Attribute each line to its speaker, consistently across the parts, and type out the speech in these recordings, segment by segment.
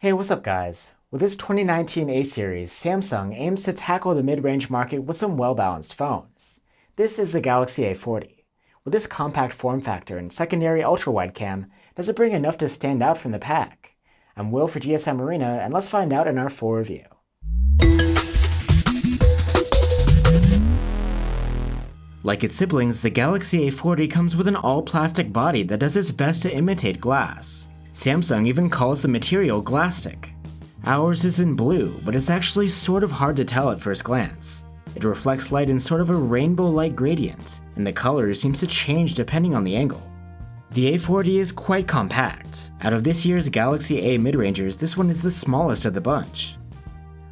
Speaker 1: Hey, what's up guys? With this 2019 A series, Samsung aims to tackle the mid-range market with some well-balanced phones. This is the Galaxy A40. With this compact form factor and secondary ultra-wide cam, does it bring enough to stand out from the pack? I'm Will for GSM Arena, and let's find out in our full review. Like its siblings, the Galaxy A40 comes with an all-plastic body that does its best to imitate glass. Samsung even calls the material Glastic. Ours is in blue, but it's actually sort of hard to tell at first glance. It reflects light in sort of a rainbow-like gradient, and the color seems to change depending on the angle. The A40 is quite compact. Out of this year's Galaxy A mid-rangers, this one is the smallest of the bunch.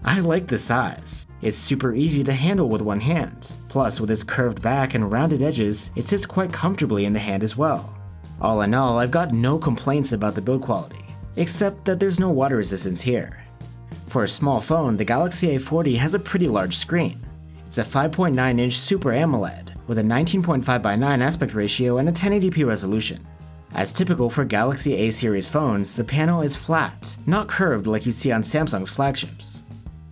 Speaker 1: I like the size. It's super easy to handle with one hand. Plus, with its curved back and rounded edges, it sits quite comfortably in the hand as well. All in all, I've got no complaints about the build quality, except that there's no water resistance here. For a small phone, the Galaxy A40 has a pretty large screen. It's a 5.9-inch Super AMOLED with a 19.5:9 aspect ratio and a 1080p resolution. As typical for Galaxy A series phones, the panel is flat, not curved like you see on Samsung's flagships.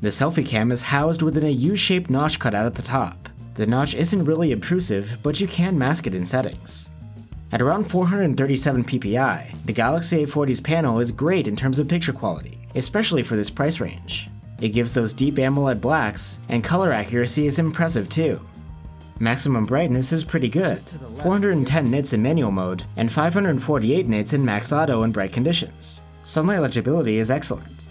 Speaker 1: The selfie cam is housed within a U-shaped notch cutout at the top. The notch isn't really obtrusive, but you can mask it in settings. At around 437 ppi, the Galaxy A40's panel is great in terms of picture quality, especially for this price range. It gives those deep AMOLED blacks, and color accuracy is impressive too. Maximum brightness is pretty good, 410 nits in manual mode, and 548 nits in max auto and bright conditions. Sunlight legibility is excellent.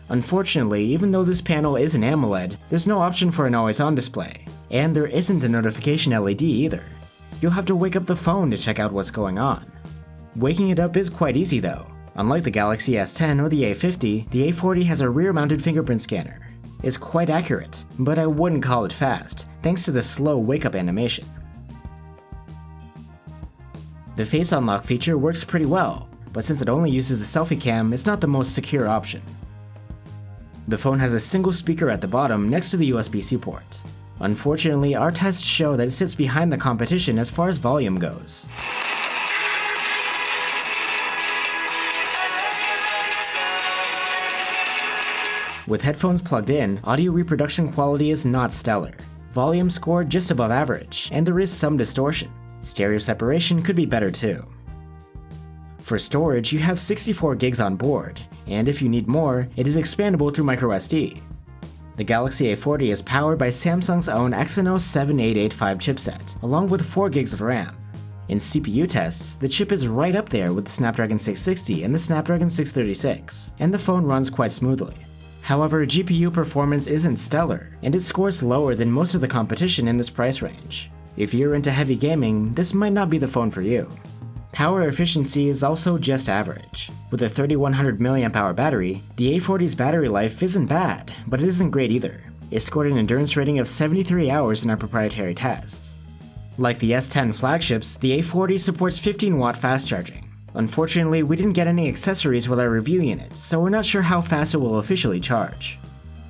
Speaker 1: Unfortunately, even though this panel is an AMOLED, there's no option for an always-on display, and there isn't a notification LED either. You'll have to wake up the phone to check out what's going on. Waking it up is quite easy though. Unlike the Galaxy S10 or the A50, the A40 has a rear-mounted fingerprint scanner. It's quite accurate, but I wouldn't call it fast, thanks to the slow wake-up animation. The face unlock feature works pretty well, but since it only uses the selfie cam, it's not the most secure option. The phone has a single speaker at the bottom next to the USB-C port. Unfortunately, our tests show that it sits behind the competition as far as volume goes. With headphones plugged in, audio reproduction quality is not stellar. Volume scored just above average, and there is some distortion. Stereo separation could be better too. For storage, you have 64 gigs on board, and if you need more, it is expandable through microSD. The Galaxy A40 is powered by Samsung's own Exynos 7885 chipset, along with 4 gigs of RAM. In CPU tests, the chip is right up there with the Snapdragon 660 and the Snapdragon 636, and the phone runs quite smoothly. However, GPU performance isn't stellar, and it scores lower than most of the competition in this price range. If you're into heavy gaming, this might not be the phone for you. Power efficiency is also just average. With a 3100 mAh battery, the A40's battery life isn't bad, but it isn't great either. It scored an endurance rating of 73 hours in our proprietary tests. Like the S10 flagships, the A40 supports 15-watt fast charging. Unfortunately, we didn't get any accessories with our review unit, so we're not sure how fast it will officially charge.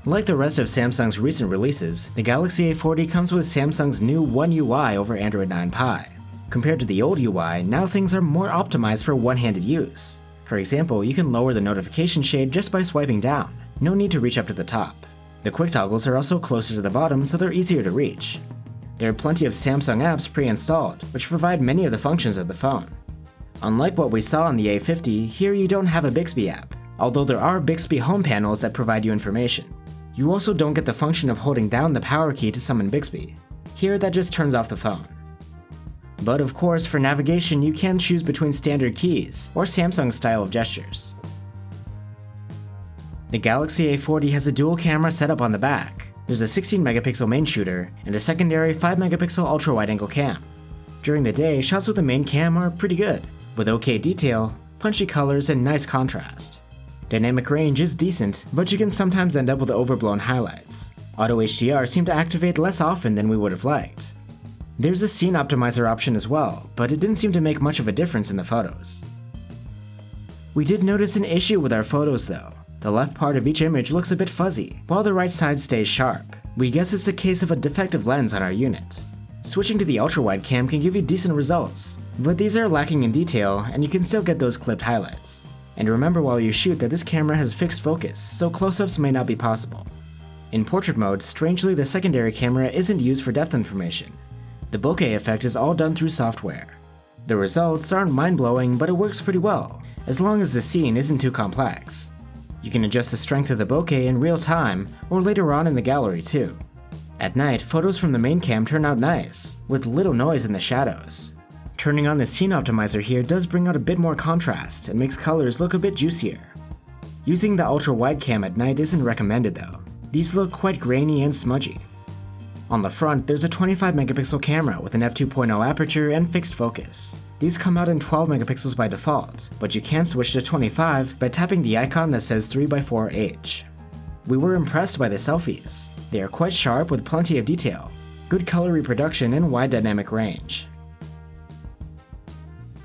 Speaker 1: Like the rest of Samsung's recent releases, the Galaxy A40 comes with Samsung's new One UI over Android 9 Pie. Compared to the old UI, now things are more optimized for one-handed use. For example, you can lower the notification shade just by swiping down. No need to reach up to the top. The quick toggles are also closer to the bottom, so they're easier to reach. There are plenty of Samsung apps pre-installed, which provide many of the functions of the phone. Unlike what we saw on the A50, here you don't have a Bixby app, although there are Bixby home panels that provide you information. You also don't get the function of holding down the power key to summon Bixby. Here, that just turns off the phone. But of course, for navigation, you can choose between standard keys or Samsung's style of gestures. The Galaxy A40 has a dual camera setup on the back. There's a 16-megapixel main shooter and a secondary 5-megapixel ultra-wide-angle cam. During the day, shots with the main cam are pretty good, with okay detail, punchy colors, and nice contrast. Dynamic range is decent, but you can sometimes end up with overblown highlights. Auto HDR seemed to activate less often than we would have liked. There's a scene optimizer option as well, but it didn't seem to make much of a difference in the photos. We did notice an issue with our photos though. The left part of each image looks a bit fuzzy, while the right side stays sharp. We guess it's a case of a defective lens on our unit. Switching to the ultra-wide cam can give you decent results, but these are lacking in detail and you can still get those clipped highlights. And remember while you shoot that this camera has fixed focus, so close-ups may not be possible. In portrait mode, strangely the secondary camera isn't used for depth information. The bokeh effect is all done through software. The results aren't mind-blowing, but it works pretty well, as long as the scene isn't too complex. You can adjust the strength of the bokeh in real time, or later on in the gallery too. At night, photos from the main cam turn out nice, with little noise in the shadows. Turning on the scene optimizer here does bring out a bit more contrast and makes colors look a bit juicier. Using the ultra-wide cam at night isn't recommended though. These look quite grainy and smudgy. On the front, there's a 25 megapixel camera with an f2.0 aperture and fixed focus. These come out in 12 megapixels by default, but you can switch to 25 by tapping the icon that says 3x4H. We were impressed by the selfies. They are quite sharp with plenty of detail, good color reproduction and wide dynamic range.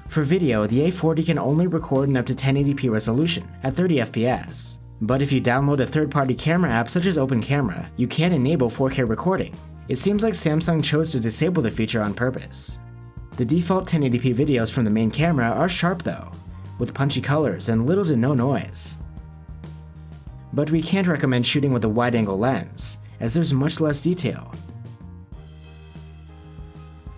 Speaker 1: For video, the A40 can only record in up to 1080p resolution at 30 FPS. But if you download a third-party camera app such as Open Camera, you can enable 4K recording. It seems like Samsung chose to disable the feature on purpose. The default 1080p videos from the main camera are sharp though, with punchy colors and little to no noise. But we can't recommend shooting with a wide-angle lens, as there's much less detail.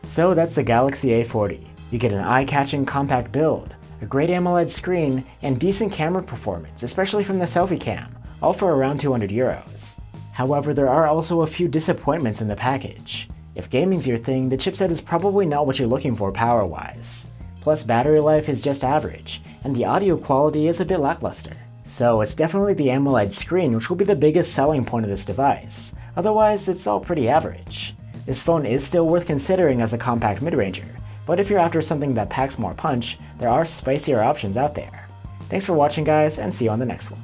Speaker 1: So that's the Galaxy A40. You get an eye-catching compact build, a great AMOLED screen, and decent camera performance, especially from the selfie cam, all for around €200. However, there are also a few disappointments in the package. If gaming's your thing, the chipset is probably not what you're looking for power-wise. Plus, battery life is just average, and the audio quality is a bit lackluster. So it's definitely the AMOLED screen which will be the biggest selling point of this device. Otherwise, it's all pretty average. This phone is still worth considering as a compact mid-ranger, but if you're after something that packs more punch, there are spicier options out there. Thanks for watching guys, and see you on the next one.